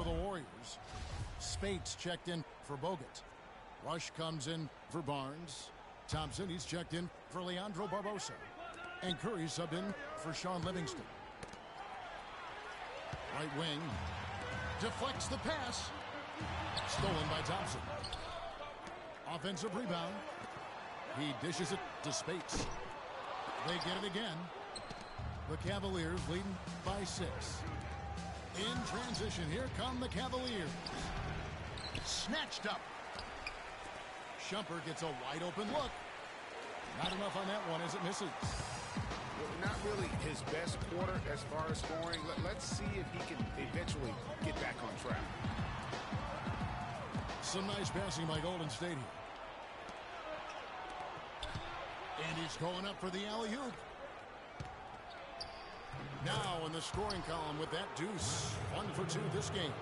for the Warriors. Spates checked in for Bogut. Rush comes in for Barnes. Thompson, he's checked in for Leandro Barbosa. And Curry subbed in for Sean Livingston. Right wing. Deflects the pass. Stolen by Thompson. Offensive rebound. He dishes it to Spates. They get it again. The Cavaliers leading by 6. In transition, here come the Cavaliers. Snatched up. Shumpert gets a wide open look. Not enough on that one as it misses. Well, not really his best quarter as far as scoring. Let's see if he can eventually get back on track. Some nice passing by Golden State here. And he's going up for the alley-oop. Now in the scoring column with that deuce. 1 for 2 this game.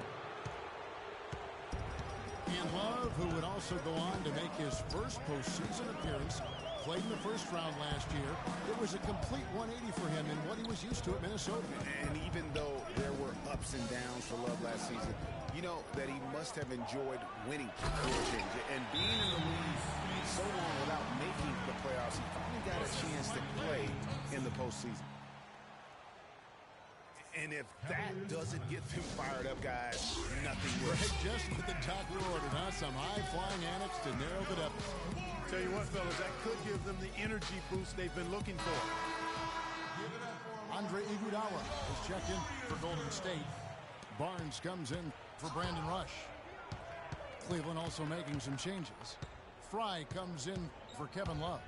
And Love, who would also go on to make his first postseason appearance, played in the first round last year. It was a complete 180 for him in what he was used to at Minnesota. And even though there were ups and downs for Love last season, you know that he must have enjoyed winning for a change. And being in the league so long without making the playoffs, he finally got a chance to play in the postseason. And if that doesn't get them fired up, guys, nothing will. Right, just what the doctor ordered, huh? Some high-flying antics to narrow the deficit. Tell you what, fellas, that could give them the energy boost they've been looking for. Andre Iguodala is checked in for Golden State. Barnes comes in for Brandon Rush. Cleveland also making some changes. Fry comes in for Kevin Love.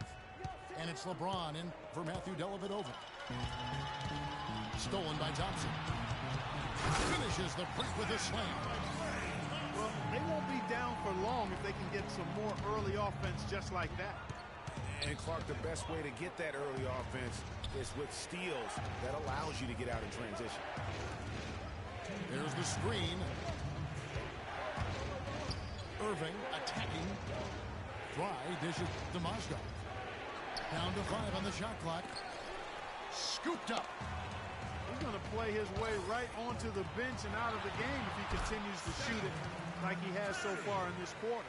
And it's LeBron in for Matthew Dellavedova. Stolen by Thompson. Finishes the break with a slam. Well, they won't be down for long if they can get some more early offense just like that. And Clark, the best way to get that early offense is with steals that allows you to get out in transition. There's the screen. Irving attacking. Fry dishes to Mozgov. Down to 5 on the shot clock. Scooped up. He's going to play his way right onto the bench and out of the game if he continues to shoot it like he has so far in this quarter.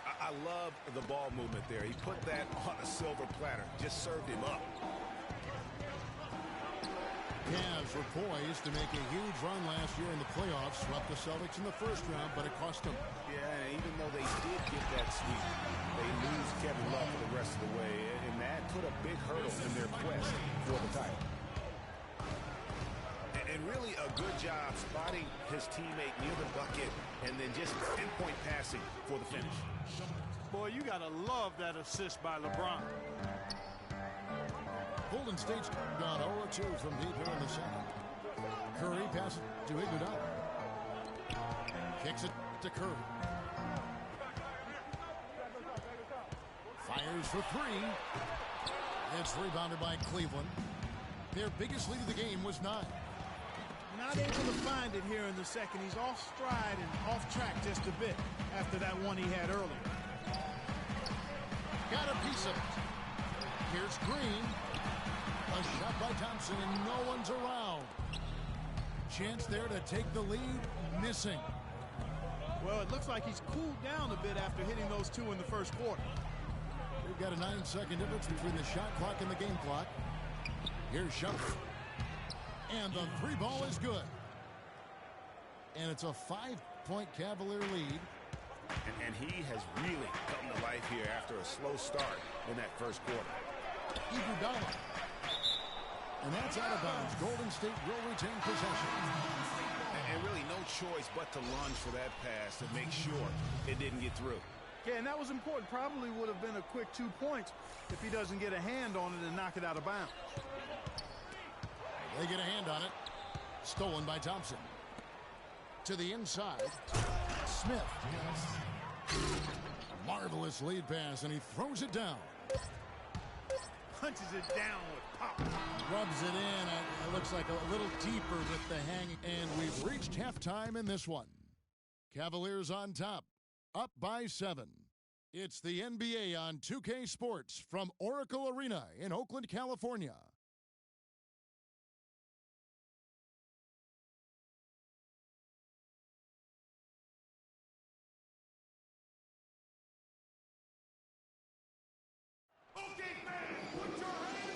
I love the ball movement there. He put that on a silver platter. Just served him up. Cavs were poised to make a huge run last year in the playoffs. Swept the Celtics in the first round, but it cost them. Yeah, and even though they did get that sweep, they lose Kevin Love for the rest of the way, and that put a big hurdle in their quest for the title. And really a good job spotting his teammate near the bucket and then just pinpoint passing for the finish. Boy, you got to love that assist by LeBron. Golden State's gone 0-2 from deep here in the second. Curry passes to Iguodala. Kicks it to Curry. Fires for 3. It's rebounded by Cleveland. Their biggest lead of the game was 9. Not able to find it here in the second. He's off stride and off track just a bit after that one he had earlier. Got a piece of it. Here's Green. A shot by Thompson, and no one's around. Chance there to take the lead, missing. Well, it looks like he's cooled down a bit after hitting those 2 in the first quarter. We've got a 9-second difference between the shot clock and the game clock. Here's Shumpert. And the 3 ball is good. And it's a 5-point Cavalier lead. And he has really come to life here after a slow start in that first quarter. Iguodala. And that's out of bounds. Golden State will retain possession. And really no choice but to lunge for that pass to make sure it didn't get through. Yeah, and that was important. Probably would have been a quick 2 points if he doesn't get a hand on it and knock it out of bounds. They get a hand on it. Stolen by Thompson. To the inside. Smith. Marvelous lead pass, and he throws it down. Punches it down with pop. Rubs it in. It looks like a little deeper with the hang. And we've reached halftime in this one. Cavaliers on top. Up by 7. It's the NBA on 2K Sports from Oracle Arena in Oakland, California.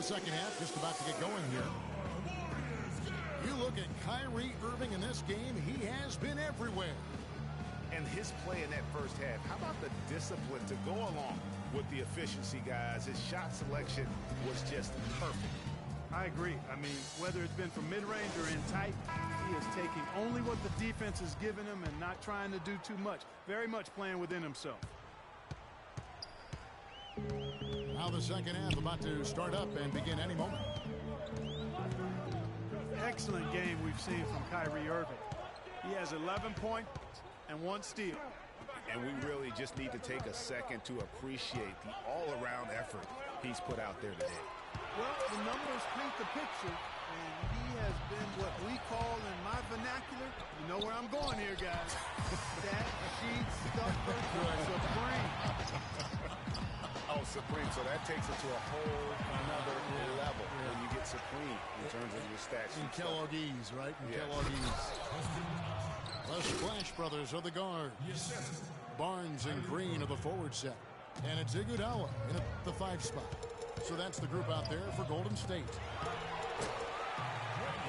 The second half just about to get going here. You look at Kyrie Irving in this game, he has been everywhere. And his play in that first half, how about the discipline to go along with the efficiency, guys? His shot selection was just perfect. I agree. I mean, whether it's been from mid-range or in tight, he is taking only what the defense has given him and not trying to do too much. Very much playing within himself. Now the second half about to start up and begin any moment. Excellent game we've seen from Kyrie Irving. He has 11 points and 1 steal. And we really just need to take a second to appreciate the all-around effort he's put out there today. Well, the numbers paint the picture, and he has been what we call in my vernacular, you know where I'm going here, guys, that sheet stuffer supreme. Oh, supreme. So that takes it to a whole another level when you get supreme in terms of your stats. In Kelloggese, right? In Kelloggese. The Splash Brothers are the guards. Barnes and Green are the forward set. And it's Iguodala in the 5 spot. So that's the group out there for Golden State.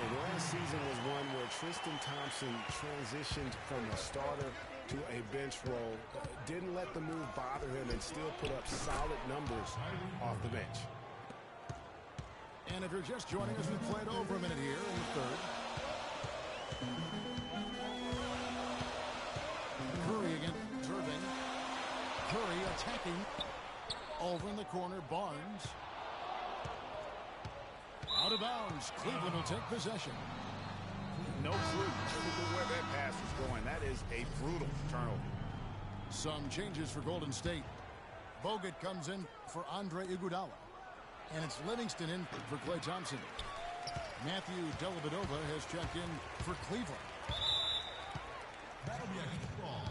And last season was one where Tristan Thompson transitioned from a starter to a bench role, didn't let the move bother him, and still put up solid numbers off the bench. And if you're just joining us, we've played over a minute here in the third. Curry against Irving. Curry attacking. Over in the corner, Barnes. Out of bounds. Cleveland will take possession. No clue where that pass was going. That is a brutal turnover. Some changes for Golden State. Bogut comes in for Andre Iguodala. And it's Livingston in for Klay Thompson. Matthew Dellavedova has checked in for Cleveland.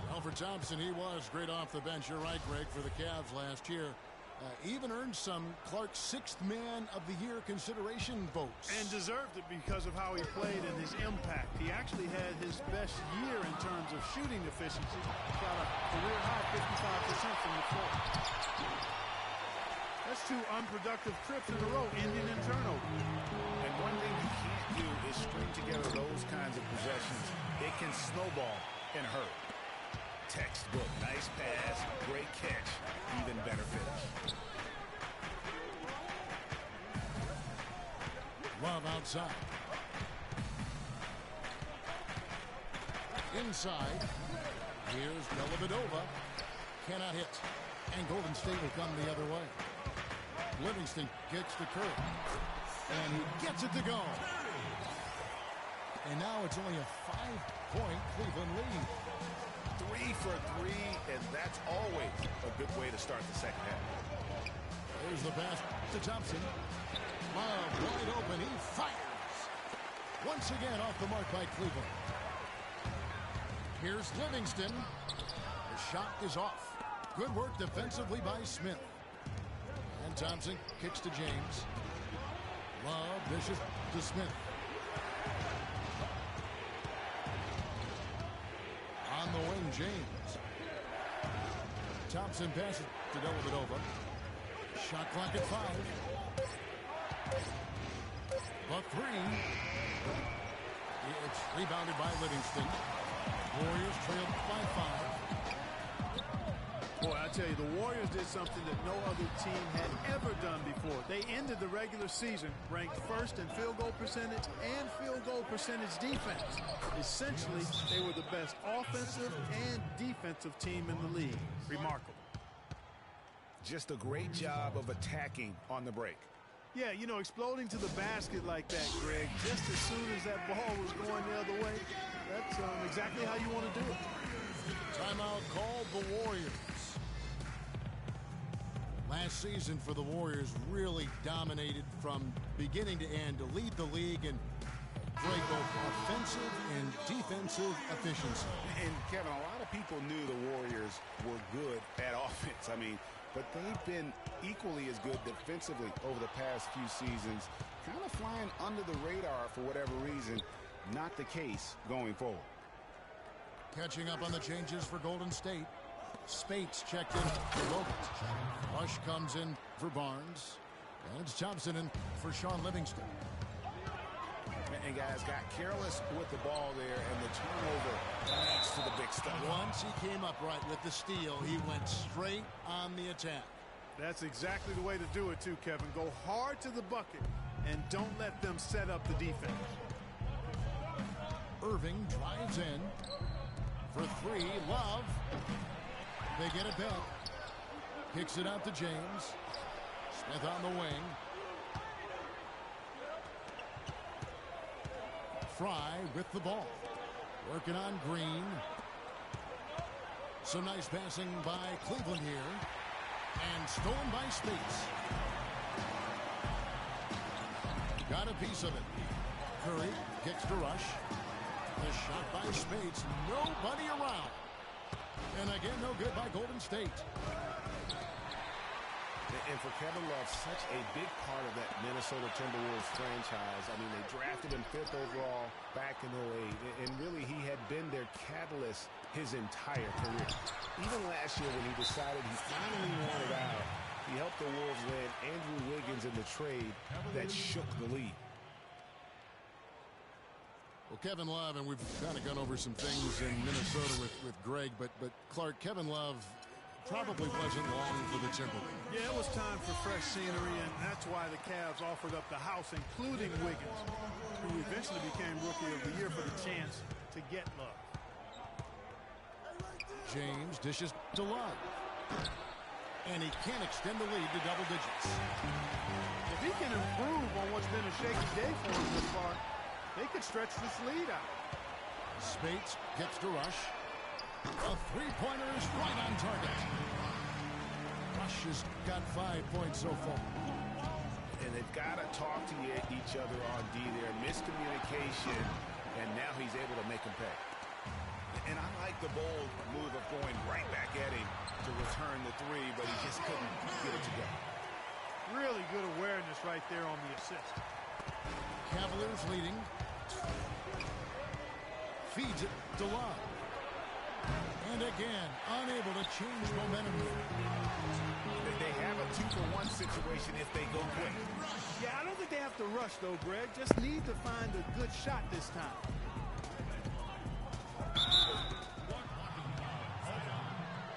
Well, for Thompson, he was great off the bench. You're right, Greg, for the Cavs last year. Even earned some Clark's 6th Man of the Year consideration votes. And deserved it because of how he played and his impact. He actually had his best year in terms of shooting efficiency. Shot a career high 55% from the floor. That's 2 unproductive trips in a row, ending in turnover. And one thing you can't do is string together those kinds of possessions. It can snowball in a hurry. Textbook, nice pass, great catch, even better finish. Love outside. Inside. Here's Dellavedova. Cannot hit. And Golden State will come the other way. Livingston kicks to Curry. And he gets it to go. And now it's only a 5-point Cleveland lead. 3 for 3, and that's always a good way to start the second half. There's the pass to Thompson. Love wide open. He fires. Once again off the mark by Cleveland. Here's Livingston. The shot is off. Good work defensively by Smith. And Thompson kicks to James. Love dishes to Smith. On the wing, James. Thompson passes to Dellavedova. Shot clock at 5. The 3. It's rebounded by Livingston. Warriors trailed by 5. Boy, I tell you, the Warriors did something that no other team had ever done before. They ended the regular season ranked first in field goal percentage and field goal percentage defense. Essentially, they were the best offensive and defensive team in the league. Remarkable. Just a great job of attacking on the break. Yeah, you know, exploding to the basket like that, Greg, just as soon as that ball was going the other way, that's exactly how you want to do it. Timeout called the Warriors. Last season for the Warriors really dominated from beginning to end to lead the league in great both offensive and defensive efficiency. And Kevin, a lot of people knew the Warriors were good at offense. I mean, but they've been equally as good defensively over the past few seasons, kind of flying under the radar for whatever reason. Not the case going forward. Catching up on the changes for Golden State. Spates checked in for Bogut. Rush comes in for Barnes. It's Thompson in for Sean Livingston. And guys got careless with the ball there, and the turnover leads to the big stuff. Once he came up right with the steal, he went straight on the attack. That's exactly the way to do it too, Kevin. Go hard to the bucket and don't let them set up the defense. Irving drives in for three. Love. They get it back. Kicks it out to James. Smith on the wing. Fry with the ball. Working on Green. Some nice passing by Cleveland here. And stolen by Spates. Got a piece of it. Curry kicks to Rush. The shot by Spates. Nobody around. And again, no good by Golden State. And for Kevin Love, such a big part of that Minnesota Timberwolves franchise. I mean, they drafted him 5th overall back in 2008. And really, he had been their catalyst his entire career. Even last year when he decided he finally wanted out, he helped the Wolves land Andrew Wiggins in the trade that shook the league. Well, Kevin Love, and we've kind of gone over some things in Minnesota with Greg, but Clark, Kevin Love probably wasn't long for the Timberwolves. Yeah, it was time for fresh scenery, and that's why the Cavs offered up the house, including Wiggins, who eventually became Rookie of the Year for the chance to get Love. James dishes to Love. And he can't extend the lead to double digits. If he can improve on what's been a shaky day for him this far, they could stretch this lead out. Spates gets to Rush. A three-pointer is right on target. Rush has got 5 points so far. And they've got to talk to each other on D there. Miscommunication, and now he's able to make him pay. And I like the bold move of going right back at him to return the three, but he just couldn't get it together. Really good awareness right there on the assist. Cavaliers leading. Feeds it to Love. And again, unable to change momentum. They have a 2-for-1 situation if they go quick. Yeah, I don't think they have to rush, though, Greg. Just need to find a good shot this time.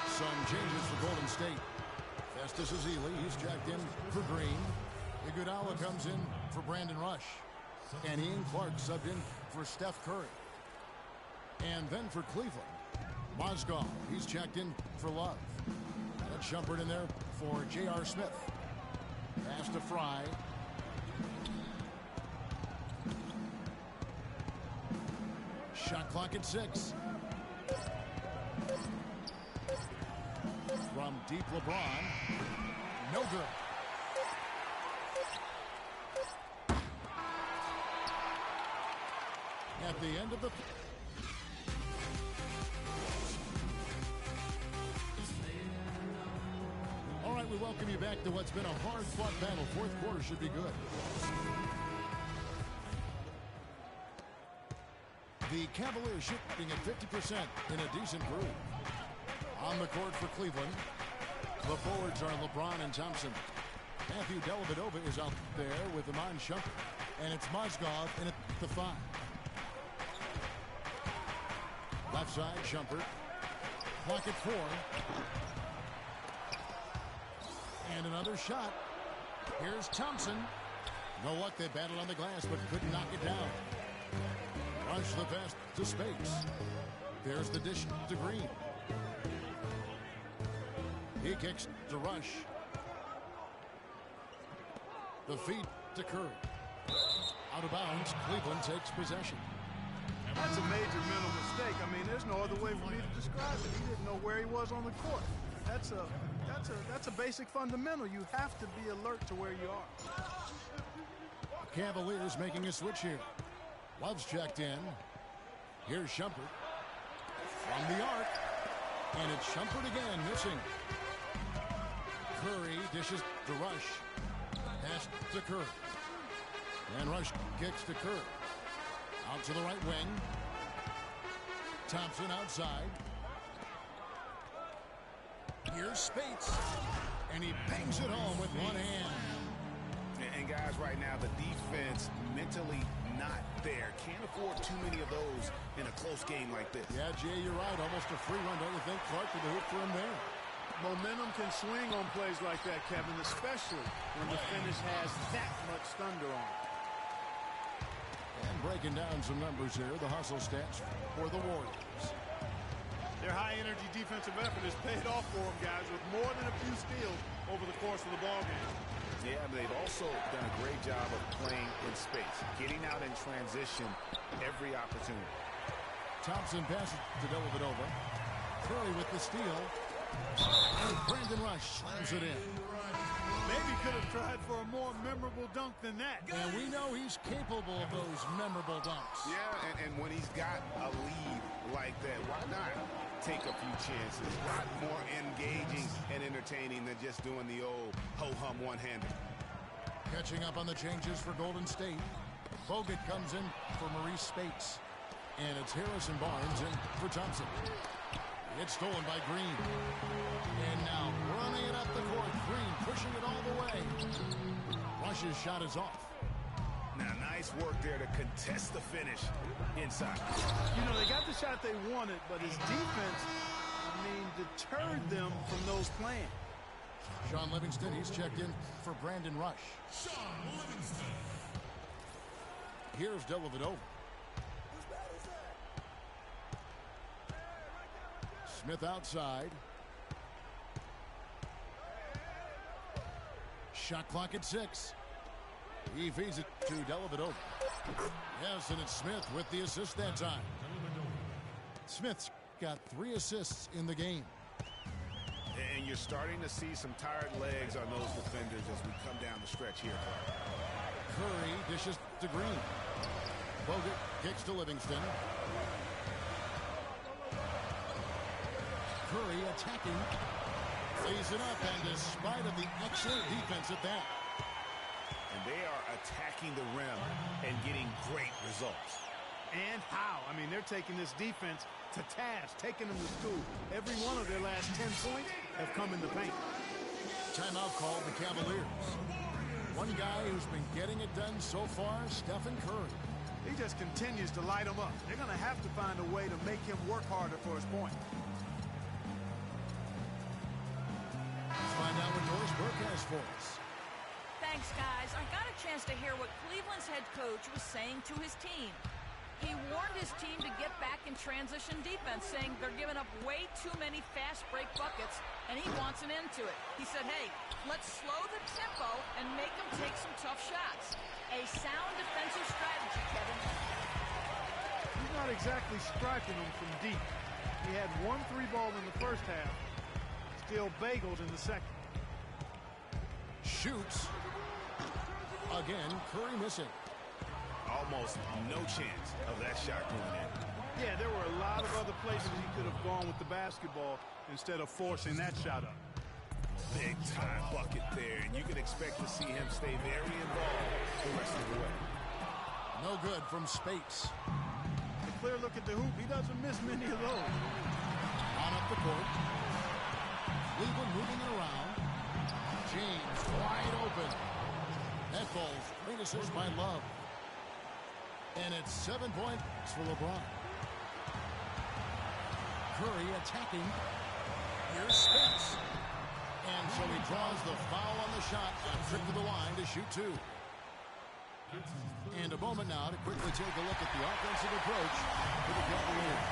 Some changes for Golden State. Festus Ezeli, he's jacked in for Green. Iguodala comes in for Brandon Rush. And Ian Clark subbed in for Steph Curry. And then for Cleveland, Mozgov, he's checked in for Love. Got Shumpert in there for J.R. Smith. Pass to Fry. Shot clock at 6. From deep LeBron. No good. At the end of the... All right, we welcome you back to what's been a hard-fought battle. Fourth quarter should be good. The Cavaliers shooting at 50% in a decent groove. On the court for Cleveland, the forwards are LeBron and Thompson. Matthew Dellavedova is out there with Iman Shumpert, and it's Mozgov in at the 5. Left side, Shumpert. Clock at 4. And another shot. Here's Thompson. No luck, they battled on the glass, but couldn't knock it down. Rush the pass to Spates. There's the dish to Green. He kicks to Rush. The feed to Curry. Out of bounds, Cleveland takes possession. That's a major mental mistake. I mean, there's no other way for me to describe it. He didn't know where he was on the court. That's a basic fundamental. You have to be alert to where you are. Cavaliers making a switch here. Love's checked in. Here's Shumpert. From the arc. And it's Shumpert again, missing. Curry dishes to Rush. Pass to Curry. And Rush kicks to Curry. Out to the right wing. Thompson outside. Here's Spates. And he bangs it home with one hand. guys right now, the defense mentally not there. Can't afford too many of those in a close game like this. Yeah, Jay, you're right. Almost a free run, don't you think? Clark to the hoop for him there. Momentum can swing on plays like that, Kevin, especially when the finish has that much thunder on it. And breaking down some numbers here, the hustle stats for the Warriors. Their high-energy defensive effort has paid off for them, guys, with more than a few steals over the course of the ballgame. Yeah, but they've also done a great job of playing in space, getting out in transition every opportunity. Thompson passes to Dellavedova. Curry with the steal. And Brandon Rush slams it in. Maybe could have tried for a more memorable dunk than that. And we know he's capable of those memorable dunks. Yeah, and when he's got a lead like that, why not take a few chances? A lot more engaging and entertaining than just doing the old ho-hum one-hander. Catching up on the changes for Golden State. Bogut comes in for Maurice Spates. And it's Harrison Barnes in for Thompson. It's stolen by Green. And now running it up the court. Green pushing it all the way. Rush's shot is off. Now, nice work there to contest the finish inside. You know, they got the shot they wanted, but his defense, deterred them from those plans. Sean Livingston, he's checked in for Brandon Rush. Sean Livingston. Here's Dellavedova. Smith outside. Shot clock at 6. He feeds it to Dellavedova. Yes, and it's Smith with the assist that time. Smith's got 3 assists in the game. And you're starting to see some tired legs on those defenders as we come down the stretch here. Curry dishes to Green. Bogut kicks to Livingston. Curry attacking. Lays it up, and despite of the excellent defense at that. And they are attacking the rim and getting great results. And how? They're taking this defense to task, taking them to school. Every one of their last 10 points have come in the paint. Timeout called the Cavaliers. One guy who's been getting it done so far, Stephen Curry. He just continues to light them up. They're going to have to find a way to make him work harder for his point. Let's find out what Doris Burke has for us. Thanks, guys. I got a chance to hear what Cleveland's head coach was saying to his team. He warned his team to get back in transition defense, saying they're giving up way too many fast break buckets, and he wants an end to it. He said, hey, let's slow the tempo and make them take some tough shots. A sound defensive strategy, Kevin. He's not exactly striking them from deep. He had 1 3-ball in the first half, still bageled in the second. Shoots. Again, Curry missing. Almost no chance of that shot going in. Yeah, there were a lot of other places he could have gone with the basketball instead of forcing that shot up. Big time bucket there, and you can expect to see him stay very involved the rest of the way. No good from Spates. A clear look at the hoop. He doesn't miss many of those. On up the court. Cleveland moving it around. James wide open. That ball's great assist by Love. And it's 7 points for LeBron. Curry attacking. Here's Spates. And so he draws the foul on the shot. A trip to the line to shoot 2. And a moment now to quickly take a look at the offensive approach for the Cavaliers.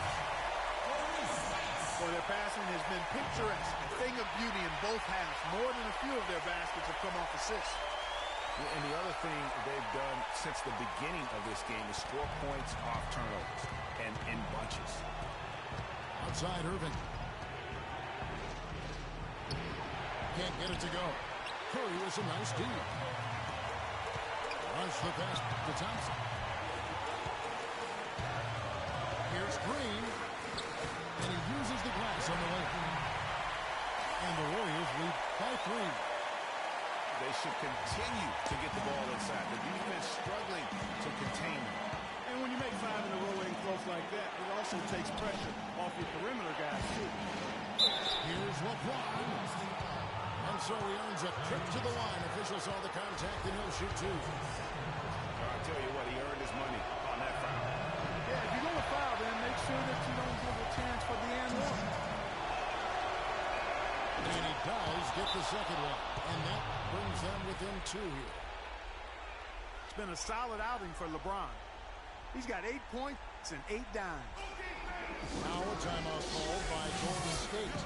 Well, their passing has been picturesque. A thing of beauty in both halves. More than a few of their baskets have come off assists. And the other thing they've done since the beginning of this game is score points off turnovers and in bunches. Outside Irving. Can't get it to go. Curry with a nice D. Runs the pass to Thompson. Here's Green. And he uses the glass on the way. And the Warriors lead by 3. They should continue to get the ball inside. The defense struggling to contain them. And when you make 5 in a row in close like that, it also takes pressure off your perimeter guys, too. Here's LeBron. And so he earns a trip to the line. Officials saw the contact and he'll shoot two. I'll tell you what, he earned his money on that foul. Yeah, if you're going to foul, then make sure that you don't give a chance for the and one. And he does get the second one. And that brings them within two here. It's been a solid outing for LeBron. He's got 8 points and 8 dimes. Now a timeout called by Golden State.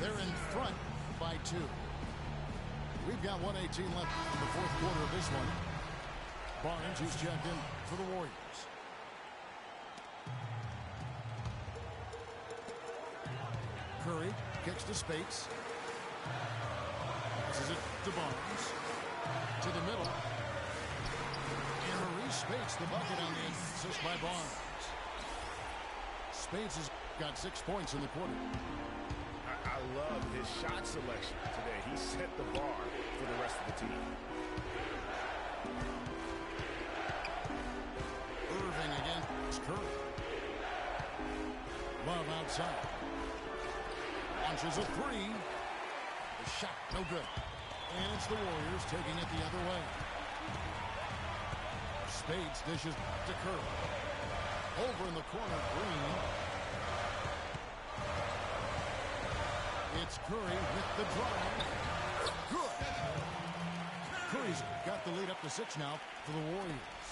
They're in front by 2. We've got 1:18 left in the fourth quarter of this one. Barnes, who's checked in for the Warriors. Curry kicks to Spates. Passes it to Barnes. To the middle. And Maurice Spates, the bucket on the assist by Barnes. Spates has got 6 points in the quarter. I love his shot selection today. He set the bar for the rest of the team. Irving against Curry. Love outside. Launches a three. The shot, no good. And it's the Warriors taking it the other way. Spates dishes to Curry. Over in the corner, Green. It's Curry with the drive. Good. Curry's got the lead up to 6 now for the Warriors.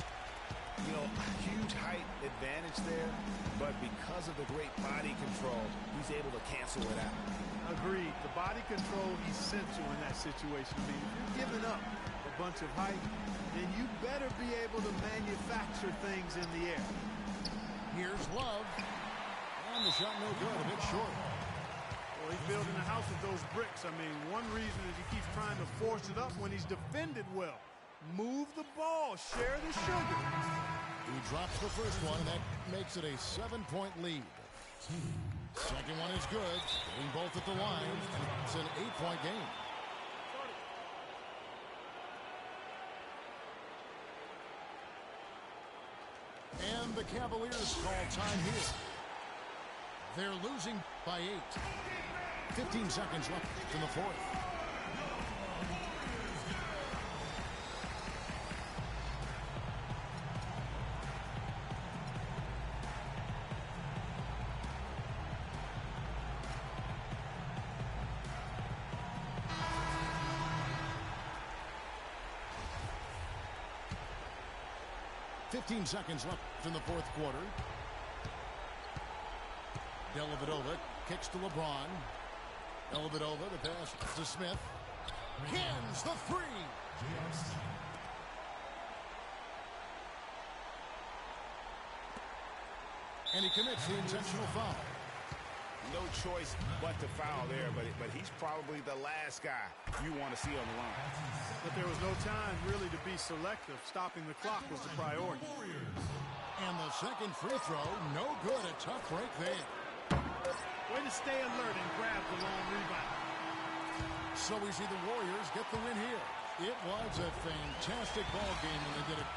You know, huge height advantage there, but because of the great body control, he's able to cancel it out. Agreed. The body control essential in that situation. I mean, if you're giving up a bunch of height, then you better be able to manufacture things in the air. Here's Love. And the shot no good, a bit short. Well, he's building a house with those bricks. I mean, one reason is he keeps trying to force it up when he's defended well. Move the ball, share the sugar. He drops the first one, and that makes it a 7-point lead. Second one is good. Getting both at the line. It's an 8-point game. And the Cavaliers call time here. They're losing by 8. 15 seconds left in the fourth. Fifteen seconds left in the fourth quarter. Dellavedova kicks to LeBron. Dellavedova, the pass to Smith. Cans the three. And he commits the intentional foul. No choice but to foul there, but he's probably the last guy you want to see on the line. But there was no time really to be selective. Stopping the clock was the priority. And the second free throw, no good. A tough break there. Way to stay alert and grab the long rebound. So we see the Warriors get the win here. It was a fantastic ball game when they did it.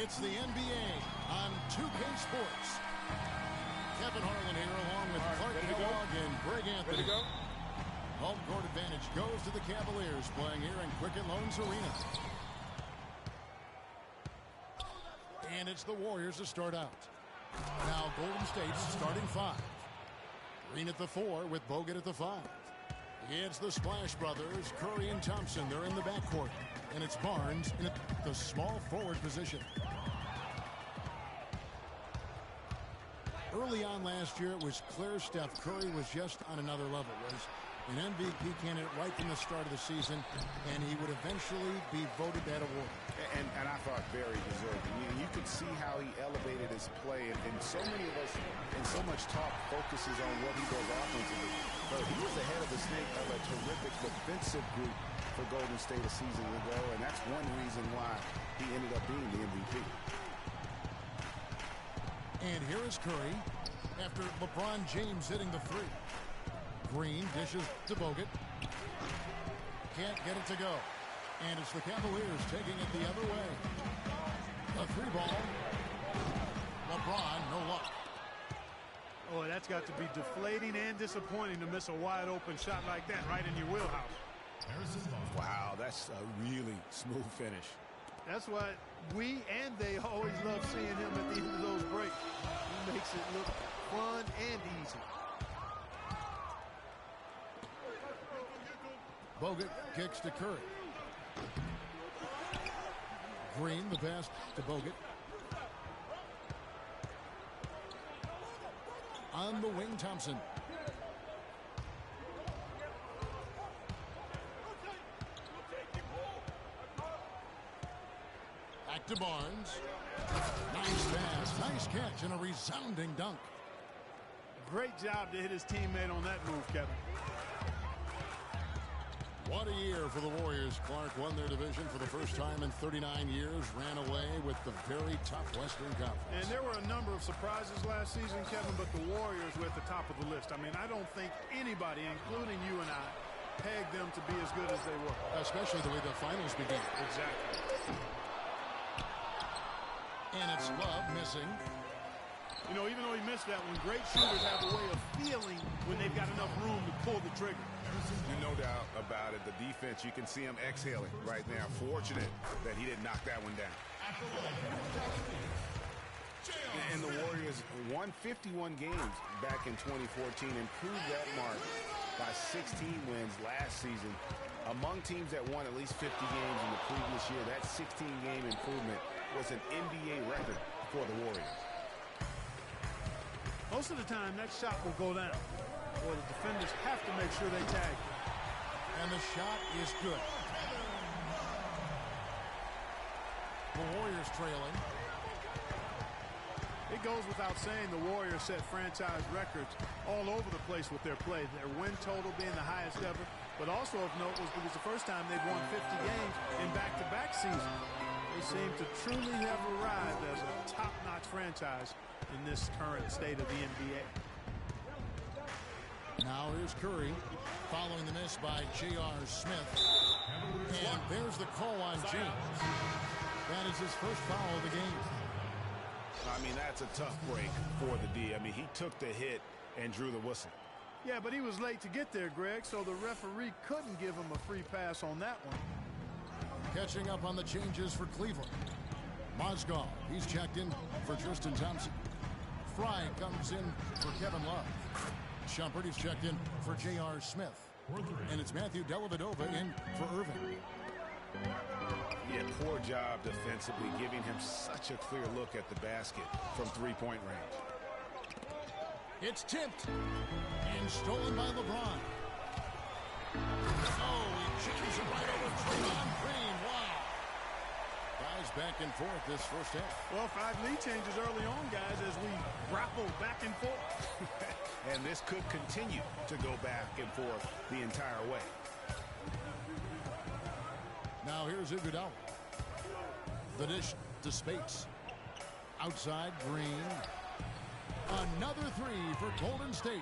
It's the NBA on 2K Sports. Kevin Harlan here along with Clark Kellogg and Greg Anthony. Home court advantage goes to the Cavaliers playing here in Quicken Loans Arena. And it's the Warriors to start out. Now Golden State's starting 5. Green at the 4 with Bogut at the 5. It's the Splash Brothers, Curry and Thompson. They're in the backcourt. And it's Barnes in the small forward position. Early on last year, it was clear Steph Curry was just on another level. Was an MVP candidate right from the start of the season, and he would eventually be voted that award. And I thought very deserving. You could see how he elevated his play, and so many of us, and so much talk focuses on what he does offensively. But he was ahead of the snake of a terrific defensive group for Golden State a season ago, and that's one reason why he ended up being the MVP. And here is Curry after LeBron James hitting the 3. Green dishes to Bogut. Can't get it to go. And it's the Cavaliers taking it the other way. A 3 ball. LeBron, no luck. Oh, that's got to be deflating and disappointing to miss a wide open shot like that right in your wheelhouse. Wow, that's a really smooth finish. That's why we and they always love seeing him at the end of those breaks. He makes it look fun and easy. Bogut kicks to Curry. Green, the pass to Bogut. On the wing, Thompson. Back to Barnes. Nice pass, nice catch, and a resounding dunk. Great job to hit his teammate on that move, Kevin. What a year for the Warriors. Clark won their division for the first time in 39 years, ran away with the very tough Western Conference. And there were a number of surprises last season, Kevin, but the Warriors were at the top of the list. I mean, I don't think anybody, including you and I, pegged them to be as good as they were. Especially the way the finals began. Exactly. And it's Love missing. You know, even though he missed that one, great shooters have a way of feeling when they've got enough room to pull the trigger. No doubt about it. The defense, you can see him exhaling right now. Fortunate that he didn't knock that one down. And the Warriors won 51 games back in 2014, improved that mark by 16 wins last season. Among teams that won at least 50 games in the previous year, that 16-game improvement was an NBA record for the Warriors. Most of the time, that shot will go down, or the defenders have to make sure they tag. And the shot is good. The Warriors trailing. It goes without saying the Warriors set franchise records all over the place with their play. Their win total being the highest ever, but also of note was it was the first time they've won 50 games in back-to-back seasons. They seem to truly have arrived as a top-notch franchise in this current state of the NBA. Now here's Curry following the miss by J.R. Smith. And there's the call on James. That is his first foul of the game. I mean, that's a tough break for the D. I mean, he took the hit and drew the whistle. Yeah, but he was late to get there, Greg, so the referee couldn't give him a free pass on that one. Catching up on the changes for Cleveland. Mozgov, he's checked in for Tristan Thompson. Fry comes in for Kevin Love. Shumpert is checked in for J.R. Smith. And it's Matthew Dellavedova in for Irving. Yeah, poor job defensively, giving him such a clear look at the basket from three-point range. It's tipped and stolen by LeBron. Oh, he jams it right over Draymond Green. Wow. Guys back and forth this first half. Well, 5 lead changes early on, guys, as we grapple back and forth. And this could continue to go back and forth the entire way. Now here's Iguodala. The dish to Spates. Outside, Green. Another 3 for Golden State.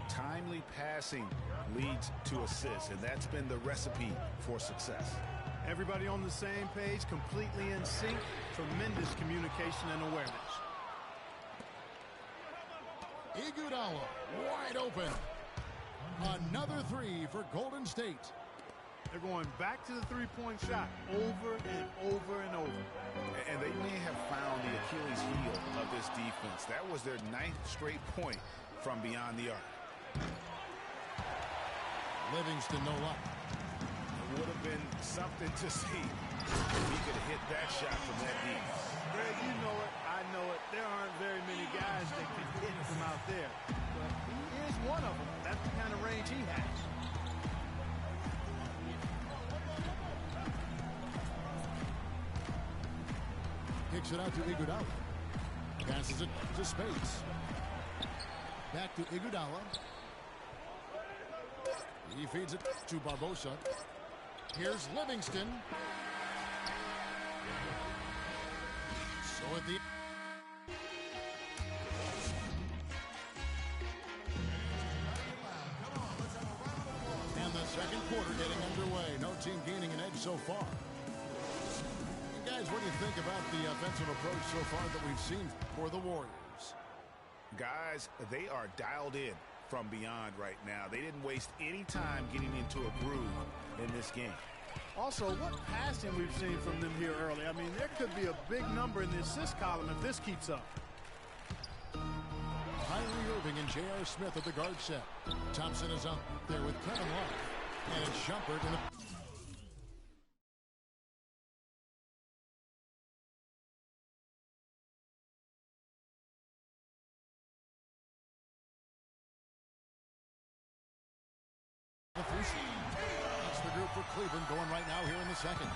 Timely passing leads to assists, and that's been the recipe for success. Everybody on the same page, completely in sync. Tremendous communication and awareness. Iguodala wide open. Another three for Golden State. They're going back to the three-point shot over and over and over. And they may have found the Achilles heel of this defense. That was their 9th straight point from beyond the arc. Livingston no luck. It would have been something to see if he could hit that shot from that deep. Greg, you know it, I know it. There aren't very many guys that can hit from out there. But he is one of them. That's the kind of range he has. Kicks it out to Iguodala. Passes it to Spates. Back to Iguodala. He feeds it to Barbosa. Here's Livingston. So at the and the second quarter getting underway. No team gaining an edge so far. Guys, what do you think about the offensive approach so far that we've seen for the Warriors? Guys, they are dialed in from beyond right now. They didn't waste any time getting into a groove in this game. Also, what passing we've seen from them here early. I mean, there could be a big number in the assist column if this keeps up. Kyrie Irving and J.R. Smith at the guard set. Thompson is up there with Kevin Love. And it's Shumpert in the... That's the group for Cleveland going right now here in the second.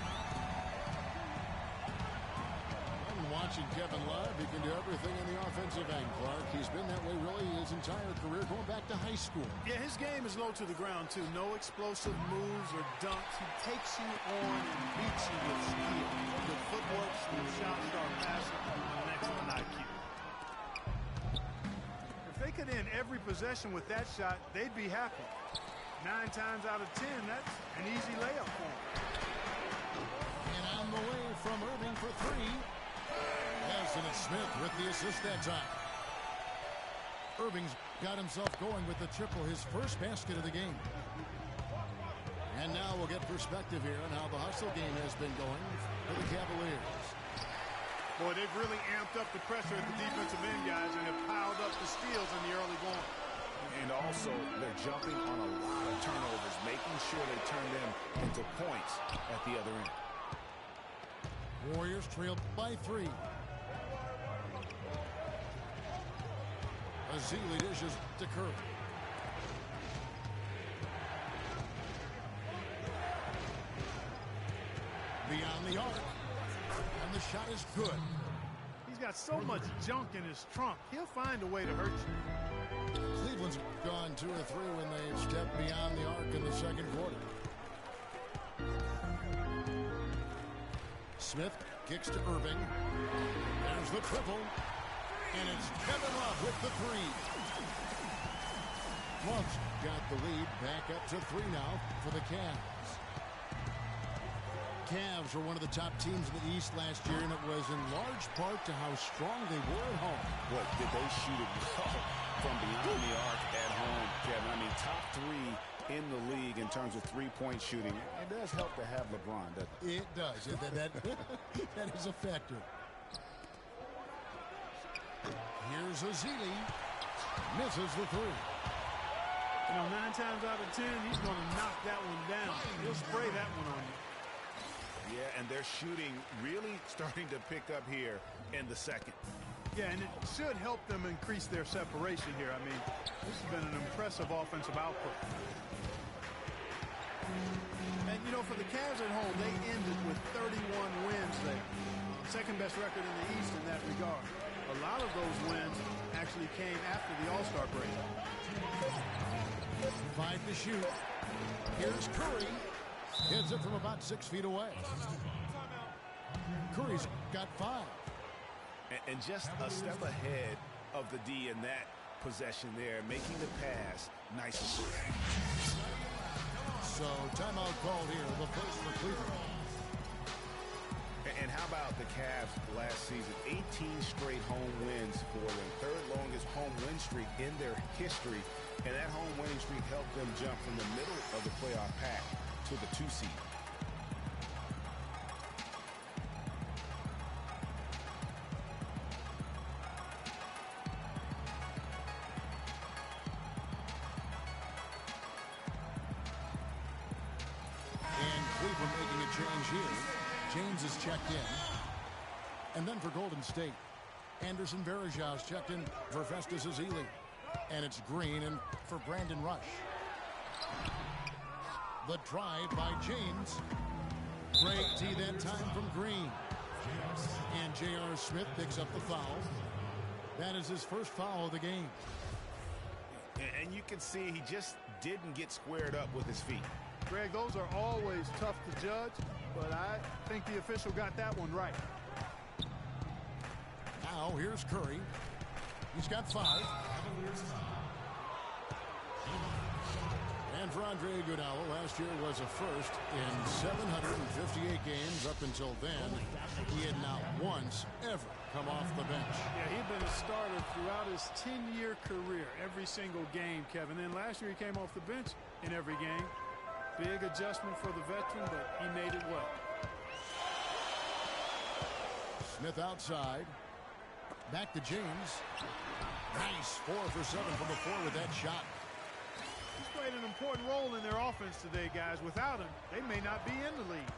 And watching Kevin Love, he can do everything in the offensive end, Clark. He's been that way really his entire career, going back to high school. Yeah, his game is low to the ground, too. No explosive moves or dunks. He takes you on and beats you with skill. Good footwork, smooth shot, sharp passing, and excellent IQ. If they could end every possession with that shot, they'd be happy. 9 times out of 10, that's an easy layup for him. And on the way from Irving for three. Yes, and it's Smith with the assist that time. Irving's got himself going with the triple, his first basket of the game. And now we'll get perspective here on how the hustle game has been going for the Cavaliers. Boy, they've really amped up the pressure at the defensive end, guys, and have piled up the steals in the early going. And also, they're jumping on a lot of turnovers, making sure they turn them into points at the other end. Warriors trailed by 3. Azili dishes to Curry. Beyond the arc. And the shot is good. He's got so much junk in his trunk. He'll find a way to hurt you. Cleveland's gone 2 or 3 when they stepped beyond the arc in the second quarter. Smith kicks to Irving. There's the triple. And it's Kevin Love with the 3. Love's got the lead back up to 3 now for the Cavs. Cavs were one of the top teams in the East last year, and it was in large part to how strong they were at home. Boy, did they shoot it well from beyond the arc at home, Kevin. I mean, top 3 in the league in terms of three-point shooting. It does help to have LeBron, doesn't it? It does. That is a factor. Here's Azili. Misses the 3. You know, 9 times out of 10, he's going to knock that one down. He'll spray that one on you. Yeah, and they're shooting really starting to pick up here in the second. Yeah, and it should help them increase their separation here. I mean, this has been an impressive offensive output. And, you know, for the Cavs at home, they ended with 31 wins there. Second best record in the East in that regard. A lot of those wins actually came after the All-Star break. 5 to shoot. Here's Curry. Hits it from about 6 feet away. Curry's got 5. And just a step ahead of the D in that possession there, making the pass nice and quick. So timeout called here, the first for Cleveland. And how about the Cavs last season? 18 straight home wins for their third longest home win streak in their history. And that home winning streak helped them jump from the middle of the playoff pack to the 2 seed. And Cleveland making a change here. James is checked in. And then for Golden State, Anderson Varejão's checked in for Festus Ezeli. And it's Green and for Brandon Rush. The drive by James. Great D that time from Green. And J.R. Smith picks up the foul. That is his first foul of the game. And you can see he just didn't get squared up with his feet. Greg, those are always tough to judge, but I think the official got that one right. Now here's Curry. He's got 5. And for Andre Iguodala, last year was a first in 758 games. Up until then, he had not once ever come off the bench. Yeah, he'd been a starter throughout his 10-year career, every single game, Kevin. Then last year he came off the bench in every game. Big adjustment for the veteran, but he made it well. Smith outside. Back to James. Nice 4 for 7 from the floor with that shot. He's played an important role in their offense today, guys. Without him, they may not be in the lead.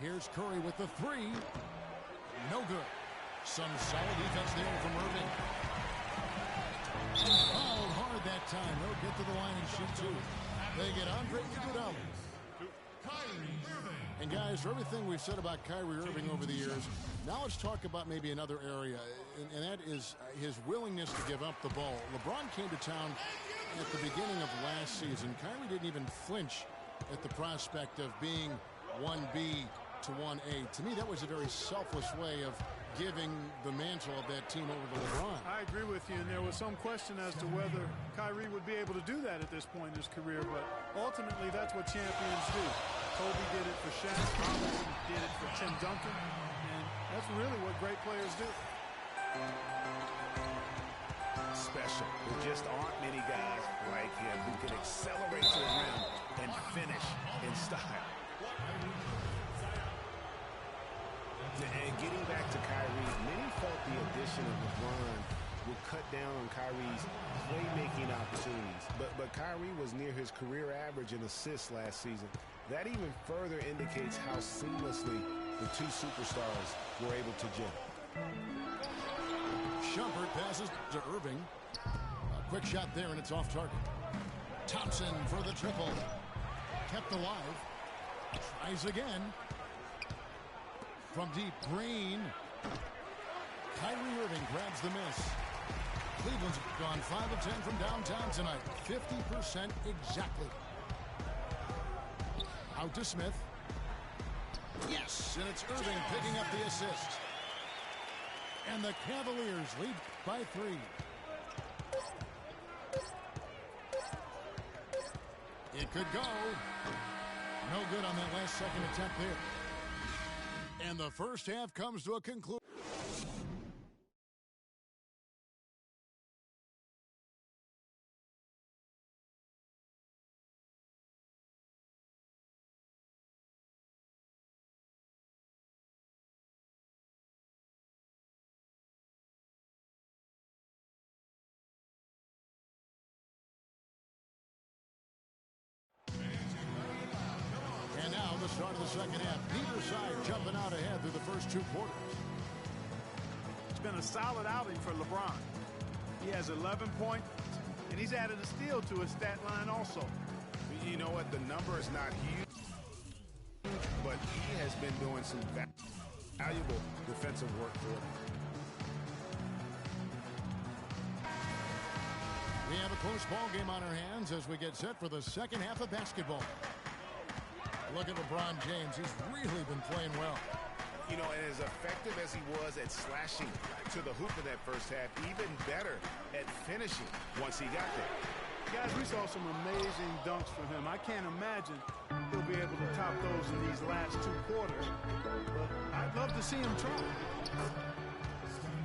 Here's Curry with the 3. No good. Some solid defense there from Irving. Fouled hard that time. They'll get to the line and shoot 2. They get Andre Iguodala. And guys, for everything we've said about Kyrie Irving over the years, now let's talk about maybe another area, and that is his willingness to give up the ball. LeBron came to town at the beginning of last season. Kyrie didn't even flinch at the prospect of being 1B to 1A. To me, that was a very selfless way of giving the mantle of that team over to LeBron. I agree with you, and there was some question as to whether Kyrie would be able to do that at this point in his career, but ultimately that's what champions do. Kobe did it for Shaq, Robinson did it for Tim Duncan, and that's really what great players do. Special. There just aren't many guys like him who can accelerate to the rim and finish in style. And getting back to Kyrie, many felt the addition of LeBron would cut down on Kyrie's playmaking opportunities. But Kyrie was near his career average in assists last season. That even further indicates how seamlessly the two superstars were able to gel. Shumpert passes to Irving. A quick shot there, and it's off target. Thompson for the triple. Kept alive. Tries again. From deep, Green. Kyrie Irving grabs the miss. Cleveland's gone 5 of 10 from downtown tonight. 50% exactly. Out to Smith. Yes, and it's Irving picking up the assist. And the Cavaliers lead by 3. It could go. No good on that last second attempt there. And the first half comes to a conclusion. And now the start of the second half. Neither side jumping out ahead through the first 2 quarters. It's been a solid outing for LeBron. He has 11 points, and he's added a steal to his stat line also. You know what? The number is not huge, but he has been doing some valuable defensive work for them. We have a close ball game on our hands as we get set for the second half of basketball. Look at LeBron James. He's really been playing well. You know, and as effective as he was at slashing to the hoop in that first half, even better at finishing once he got there. Guys, we saw some amazing dunks from him. I can't imagine he'll be able to top those in these last 2 quarters. But I'd love to see him try.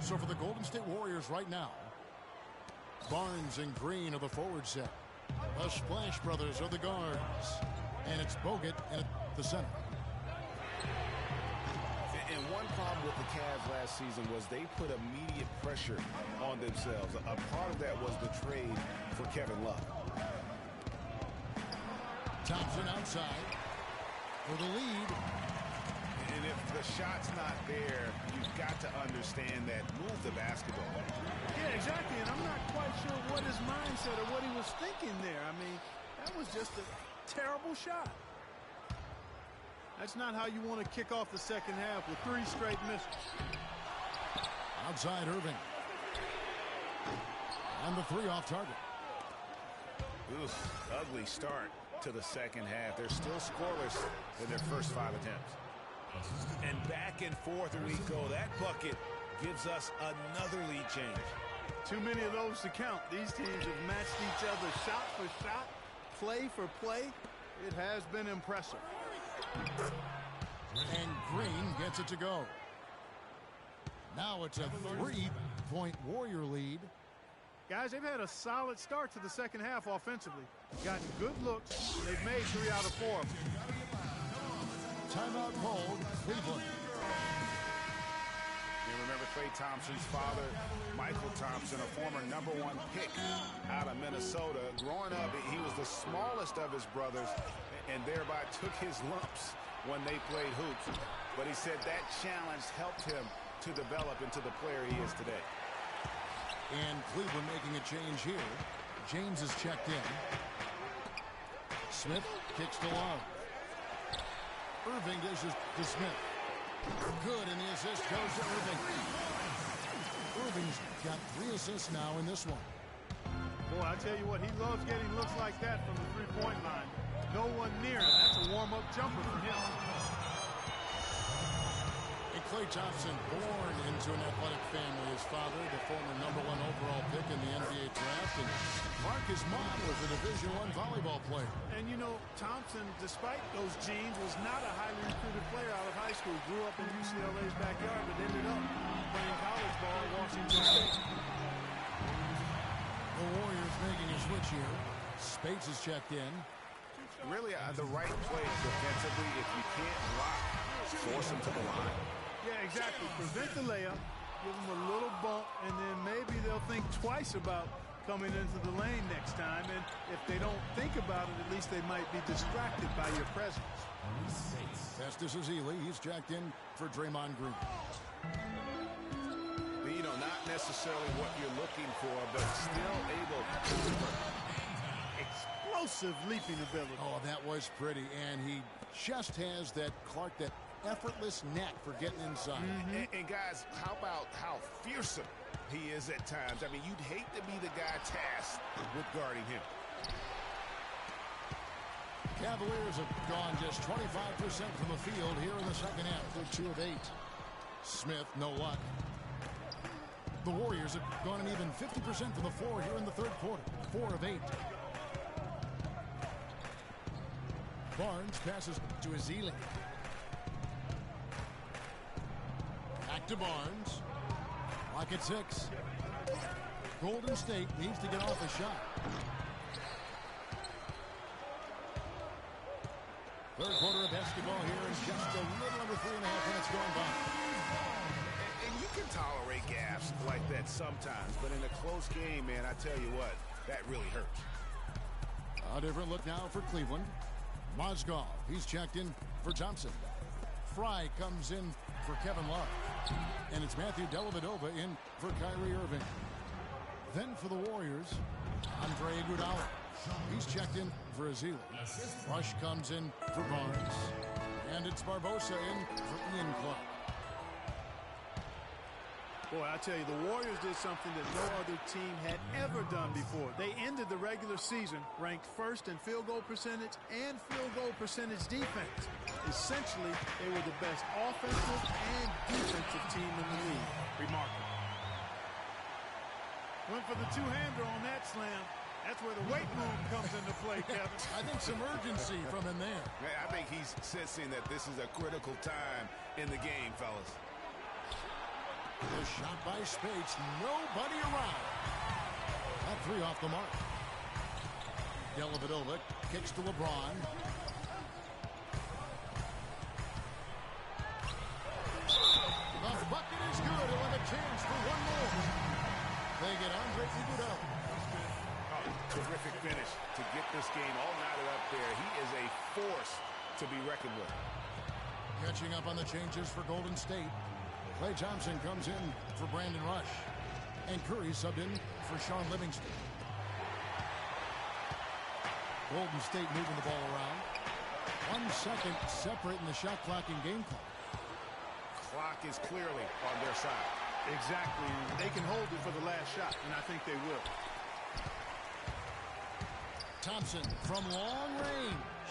So for the Golden State Warriors right now, Barnes and Green are the forward set. The Splash Brothers are the guards. And it's Bogut at the center. And one problem with the Cavs last season was they put immediate pressure on themselves. A part of that was the trade for Kevin Love. Thompson outside for the lead. And if the shot's not there, you've got to understand that. Move the basketball. Yeah, exactly. And I'm not quite sure what his mindset or what he was thinking there. I mean, that was just a terrible shot. That's not how you want to kick off the second half with 3 straight misses. Outside Irving. And the 3 off target. Oof, ugly start to the second half. They're still scoreless in their first 5 attempts. And back and forth we go. That bucket gives us another lead change. Too many of those to count. These teams have matched each other shot for shot, play for play. It has been impressive. And Green gets it to go. Now it's a 3-point Warrior lead. Guys, they've had a solid start to the second half offensively. Gotten good looks. They've made 3 out of 4 of them. Timeout called Cleveland. You remember Klay Thompson's father, Michael Thompson, a former #1 pick out of Minnesota. Growing up, he was the smallest of his brothers and thereby took his lumps when they played hoops. But he said that challenge helped him to develop into the player he is today. And Cleveland making a change here. James is checked in. Smith kicks to Love. Irving dishes to Smith. Good, and the assist goes to Irving. Irving's got 3 assists now in this one. Boy, I tell you what, he loves getting looks like that from the 3-point line. No one near him. That's a warm-up jumper for him. And Klay Thompson, born into an athletic family. His father, the former #1 overall pick in the NBA draft. And Mark, his mom, was a Division I volleyball player. And, you know, Thompson, despite those genes, was not a highly recruited player out of high school. Grew up in UCLA's backyard, but ended up playing college ball at Washington State. The Warriors making a switch here. Spates is checked in. Really, the right play defensively. If you can't block, force him to the line. Yeah, exactly. Prevent the layup, give them a little bump, and then maybe they'll think twice about coming into the lane next time. And if they don't think about it, at least they might be distracted by your presence. Festus Ezeli, he's checked in for Draymond Green. You know, not necessarily what you're looking for, but still able to convert. Explosive leaping ability. Oh, that was pretty. And he just has that effortless knack for getting inside. And guys, how about how fearsome he is at times? I mean, you'd hate to be the guy tasked with guarding him. Cavaliers have gone just 25% from the field here in the second half. They're 2 of 8. Smith, no luck. The Warriors have gone an even 50% from the floor here in the third quarter. 4 of 8. Barnes passes to Ezeli. Back to Barnes. Lock at 6. Golden State needs to get off a shot. Third quarter of basketball here, and just a little under 3.5 minutes going by. And you can tolerate gaps like that sometimes, but in a close game, man, I tell you what, that really hurts. A different look now for Cleveland. Mozgov, he's checked in for Thompson. Fry comes in for Kevin Love. And it's Matthew Dellavedova in for Kyrie Irving. Then for the Warriors, Andre Iguodala. He's checked in for Ezeli. Rush comes in for Barnes. And it's Barbosa in for Ian Clark. Boy, I tell you, the Warriors did something that no other team had ever done before. They ended the regular season ranked first in field goal percentage and field goal percentage defense. Essentially, they were the best offensive and defensive team in the league. Remarkable. Went for the two-hander on that slam. That's where the weight room comes into play, Kevin. I think some urgency from him there. I think he's sensing that this is a critical time in the game, fellas. The shot by Spates. Nobody around. That three off the mark. Dellavedova kicks to LeBron. The bucket is good. He'll have a chance for one more. They get Andre Iguodala. Terrific finish to get this game all knotted up there. He is a force to be reckoned with. Catching up on the changes for Golden State. Klay Thompson comes in for Brandon Rush. And Curry subbed in for Sean Livingston. Golden State moving the ball around. 1 second separating the shot clock and game clock. Clock is clearly on their side. Exactly. They can hold it for the last shot, and I think they will. Thompson from long range.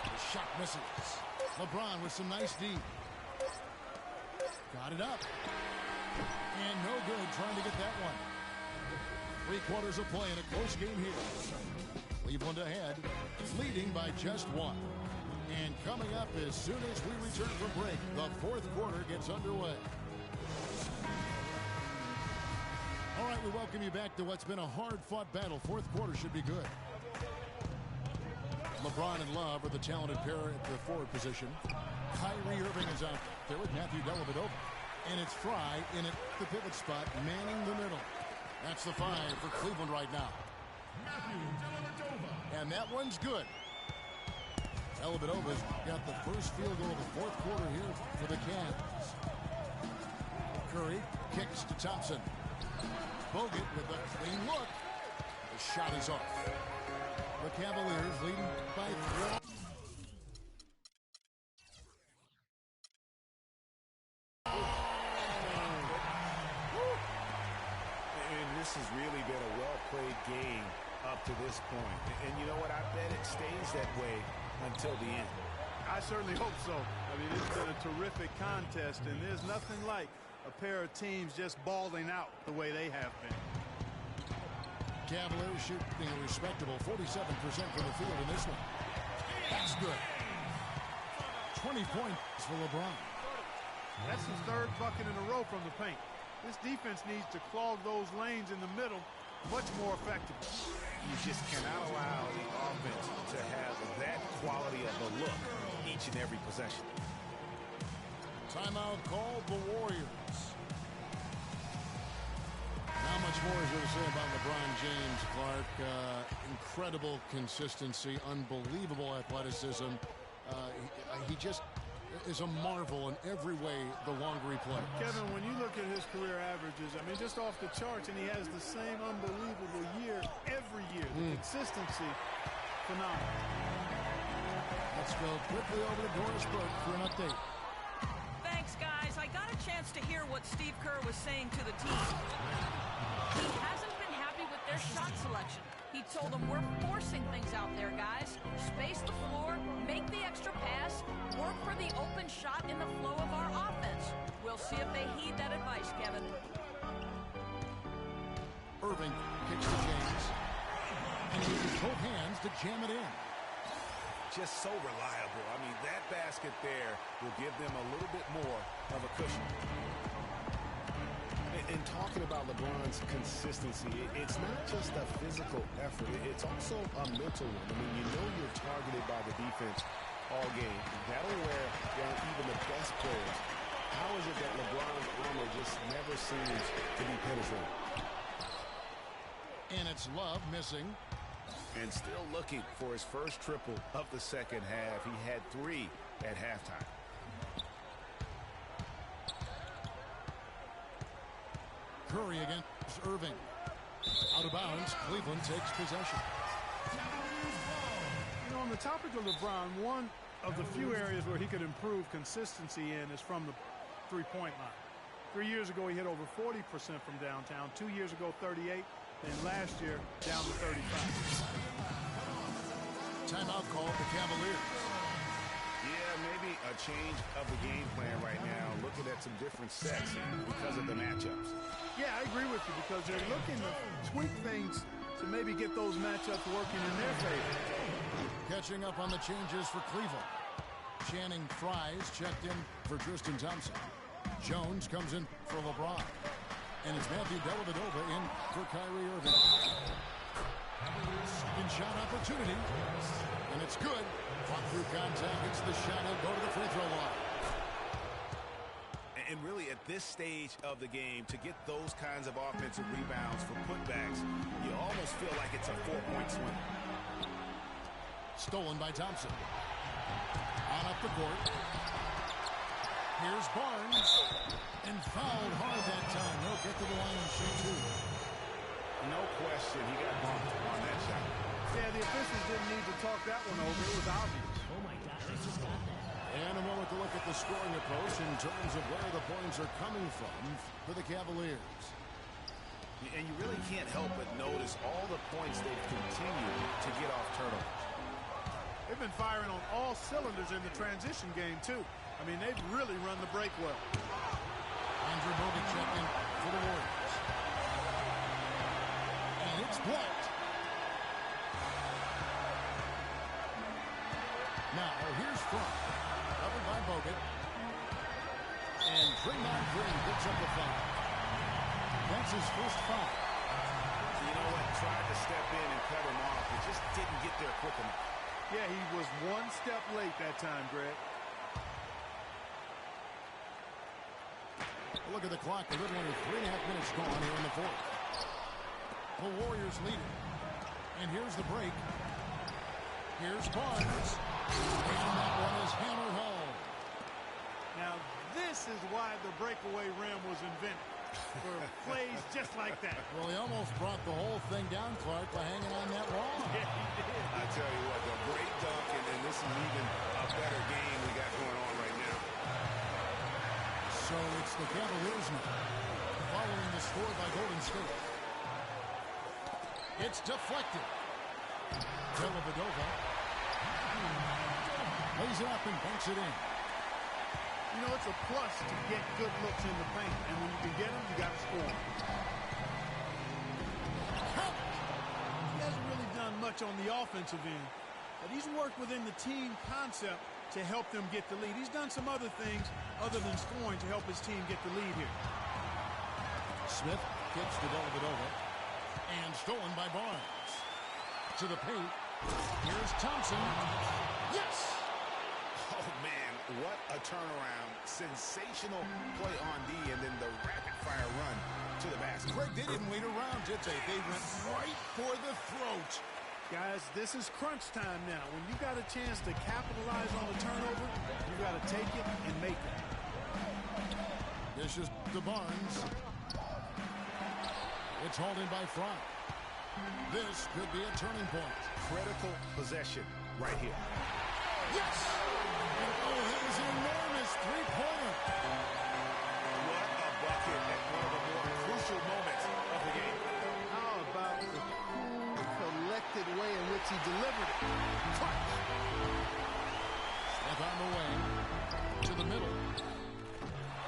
The shot misses. LeBron with some nice D. Got it up. And no good trying to get that one. 3 quarters of play in a close game here. Cleveland ahead, leading by just 1. And coming up as soon as we return from break, the 4th quarter gets underway. All right, we welcome you back to what's been a hard-fought battle. 4th quarter should be good. LeBron and Love are the talented pair at the forward position. Kyrie Irving is out there with Matthew Dellavedova. And it's Fry in at the pivot spot, manning the middle. That's the 5 for Cleveland right now. And that one's good. Dellavedova's got the first field goal of the 4th quarter here for the Cavs. Curry kicks to Thompson. Bogut with a clean look. The shot is off. The Cavaliers leading by 3. And this has really been a well-played game up to this point. And you know what? I bet it stays that way until the end. I certainly hope so. I mean, it's been a terrific contest, and there's nothing like a pair of teams just balling out the way they have been. Cavaliers shooting a respectable 47% from the field in this one. That's good. 20 points for LeBron. That's his 3rd bucket in a row from the paint. This defense needs to clog those lanes in the middle much more effectively. You just cannot allow the offense to have that quality of a look each and every possession. Timeout called the Warriors. Not much more is there to say about LeBron James, Clark. Incredible consistency, unbelievable athleticism. He just is a marvel in every way the longer he plays. Kevin, when you look at his career averages, I mean, just off the charts, and he has the same unbelievable year every year. The consistency, phenomenal. Let's go quickly over to Doris Burke for an update. Thanks, guys. I got a chance to hear what Steve Kerr was saying to the team. He hasn't been happy with their shot selection. He told them, we're forcing things out there, guys. Space the floor, make the extra pass, work for the open shot in the flow of our offense. We'll see if they heed that advice, Kevin. Irving kicks to James. And he uses both hands to jam it in. Just so reliable. I mean, that basket there will give them a little bit more of a cushion. And talking about LeBron's consistency, it's not just a physical effort. It's also a mental one. I mean, you know you're targeted by the defense all game. That'll wear down even the best players. How is it that LeBron's armor just never seems to be penetrated? And it's Love missing. And still looking for his first triple of the second half. He had 3 at halftime. Curry against Irving. Out of bounds, Cleveland takes possession. You know, on the topic of LeBron, one of the few areas where he could improve consistency in is from the three-point line. 3 years ago, he hit over 40% from downtown. 2 years ago, 38%. And last year, down to 35%. Timeout called the Cavaliers. Yeah, maybe a change of the game plan right now, looking at some different sets because of the matchups. Yeah, I agree with you because they're looking to tweak things to maybe get those matchups working in their favor. Catching up on the changes for Cleveland. Channing Fries checked in for Tristan Thompson. Jones comes in for LeBron. And it's Matthew Dellavedova in for Kyrie Irving. Second shot opportunity. And it's good. Fought through contact. It's the shot. He'll go to the free throw line. And really, at this stage of the game, to get those kinds of offensive rebounds for putbacks, you almost feel like it's a 4-point swing. Stolen by Thompson. On up the court. Here's Barnes. And fouled hard that time. He'll get to the line and shoot two. No question, he got bumped on that shot. Yeah, the officials didn't need to talk that one over. It was obvious. Oh my gosh, I just got that. And a moment to look at the scoring approach in terms of where the points are coming from for the Cavaliers. And you really can't help but notice all the points they've continued to get off turnovers. They've been firing on all cylinders in the transition game, too. I mean, they've really run the break well. Andrew Bogut checked in for the Warriors. And it's blocked. Now, here's Front. Covered by Bogut. And Draymond Green picks up the foul. That's his first foul. So you know what? Tried to step in and cut him off. It just didn't get there quick enough. Yeah, he was one step late that time, Greg. Look at the clock. A little under 3.5 minutes gone here in the fourth. The Warriors lead it. And here's the break. Here's Barnes. And that one is hammered home. Now, this is why the breakaway rim was invented. For plays just like that. Well, he almost brought the whole thing down, Clark, by hanging on that wall. Yeah, he did. I tell you what, the great dunk, and this is even a better game we got going on right now. So it's the Cavaliers now, following the score by Golden State. It's deflected. Dellavedova lays it up and banks it in. You know, it's a plus to get good looks in the paint, and when you can get them, you got to score. He hasn't really done much on the offensive end, but he's worked within the team concept to help them get the lead. He's done some other things other than scoring to help his team get the lead here. Smith kicks to Dellavedova, and stolen by Barnes. To the paint. Here's Thompson. Yes! Oh, man, what a turnaround. Sensational play on D, and then the rapid-fire run to the basket. Greg, they didn't wait around, did they? They went right for the throat. Guys, this is crunch time now. When you got a chance to capitalize on the turnover, you got to take it and make it. Dishes to Barnes. It's hauled in by Fry. This could be a turning point. Critical possession right here. Yes! Oh, that was an enormous three-pointer. What a bucket at one of the more crucial moments of the game. How about the cool, collected way in which he delivered it? Clutch! Step on the way. To the middle.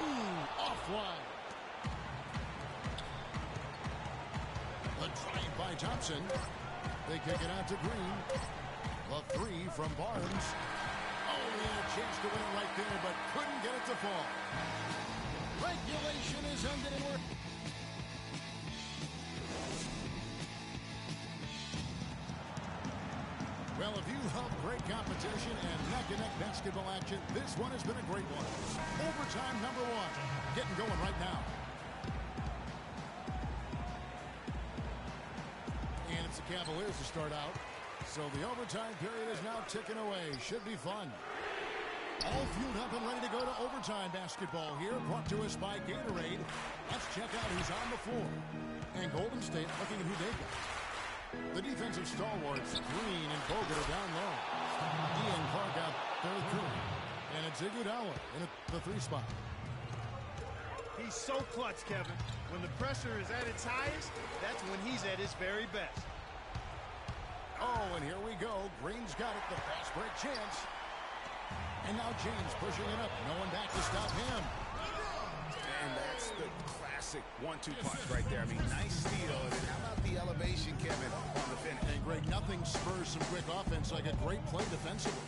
Ooh, offline. The drive by Thompson. They kick it out to Green. The three from Barnes. Oh, he had a chance to win it right there, but couldn't get it to fall. Regulation is ended and we're... Well, if you love great competition and neck-to-neck basketball action, this one has been a great one. Overtime number one. Getting going right now. And it's the Cavaliers to start out. So the overtime period is now ticking away. Should be fun. All fueled up and ready to go to overtime basketball here. Brought to us by Gatorade. Let's check out who's on the floor. And Golden State looking at who they got. The defensive stalwarts, Green and Bogut, are down low. Ian Clark out there with Curry. And it's Iguodala in the three spot. He's so clutch, Kevin. When the pressure is at its highest, that's when he's at his very best. Oh, and here we go. Green's got it. The fast break chance. And now James pushing it up. No one back to stop him. And that's the classic classic 1-2 punch right there. I mean, nice steal. And then how about the elevation, Kevin, on the finish? And Greg, nothing spurs some quick offense like a great play defensively.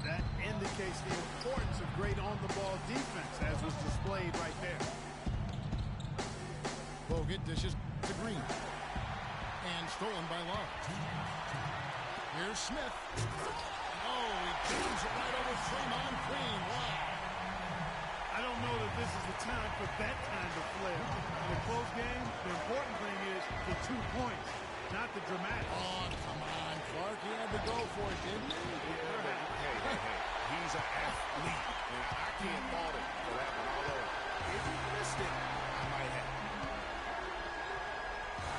That indicates the importance of great on-the-ball defense, as was displayed right there. Bogut dishes to Green. And stolen by Love. Here's Smith. Oh, he jams it right over Draymond Green. Wow. I don't know that this is the time for that kind of flair. In a close game, the important thing is the 2 points, not the dramatic. Oh, come on, Clark. He had to go for it, didn't he? Yeah, but hey. He's an athlete, and I can't fault him for that one. Although, if he missed it, I might have.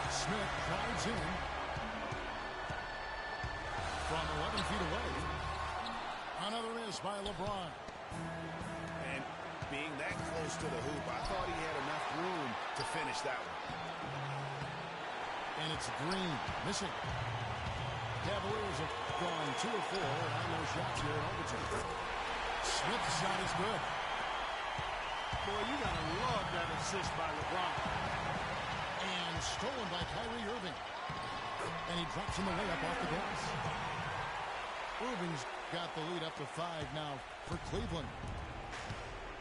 Smith drives in from 11 feet away. Another miss by LeBron. And being that close to the hoop, I thought he had enough room to finish that one. And it's Green missing. Cavaliers have gone 2 of 4 on those shots here in overtime. Smith's shot is good. Boy, you gotta love that assist by LeBron. And stolen by Kyrie Irving. And he drops in the layup off the glass. Irving's got the lead up to 5 now for Cleveland.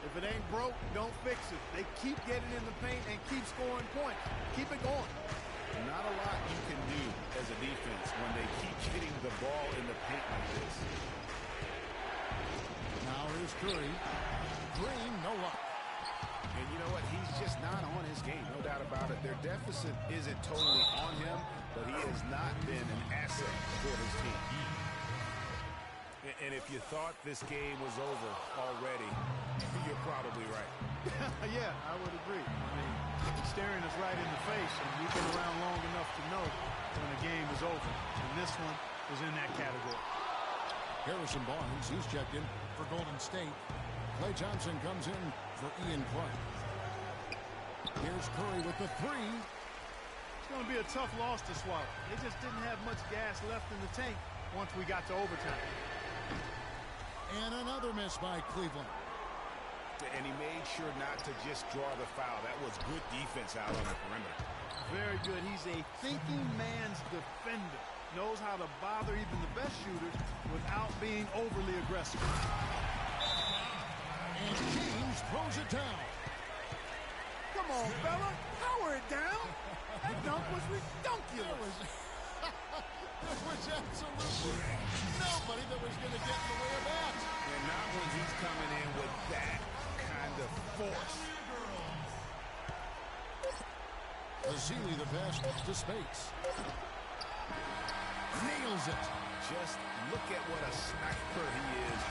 If it ain't broke, don't fix it. They keep getting in the paint and keep scoring points. Keep it going. Not a lot you can do as a defense when they keep hitting the ball in the paint like this. Now here's Curry. Green, no luck. And you know what? He's just not on his game, no doubt about it. Their deficit isn't totally on him, but he has not been an asset for his team. And if you thought this game was over already, you're probably right. Yeah, I would agree. I mean, it's staring us right in the face, and we've been around long enough to know when a game is over. And this one is in that category. Harrison Barnes, he's checked in for Golden State. Klay Johnson comes in for Ian Clark. Here's Curry with the 3. It's going to be a tough loss to swallow. They just didn't have much gas left in the tank once we got to overtime. And another miss by Cleveland. And he made sure not to just draw the foul. That was good defense out on the perimeter. Very good. He's a thinking man's defender. Knows how to bother even the best shooters without being overly aggressive. And James throws it down. Come on, fella. Power it down. That dunk was ridiculous. There was absolutely nobody that was going to get in the way of that. And not when he's coming in with that kind of force. Vasily the pass to Spates. Nails it. Just look at what a sniper he is